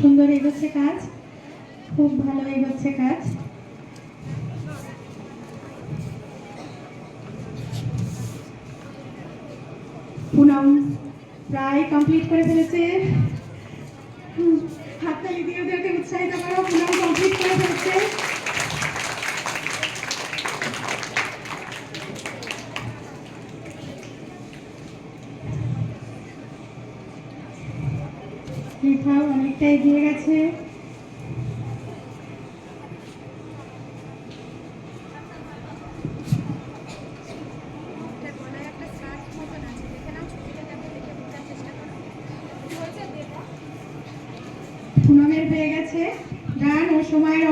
সুন্দর এগোচ্ছে কাজ, খুব ভালো এগোচ্ছে কাজ। পুনম প্রায় কমপ্লিট করে ফেলেছে। হাততালি দিয়ে ওদেরকে উৎসাহিত করো। পুনম কমপ্লিট করে ফেলেছে। রেখাও অনেকটা এগিয়ে গেছে। পুনমের হয়ে গেছে গান ও সময়ের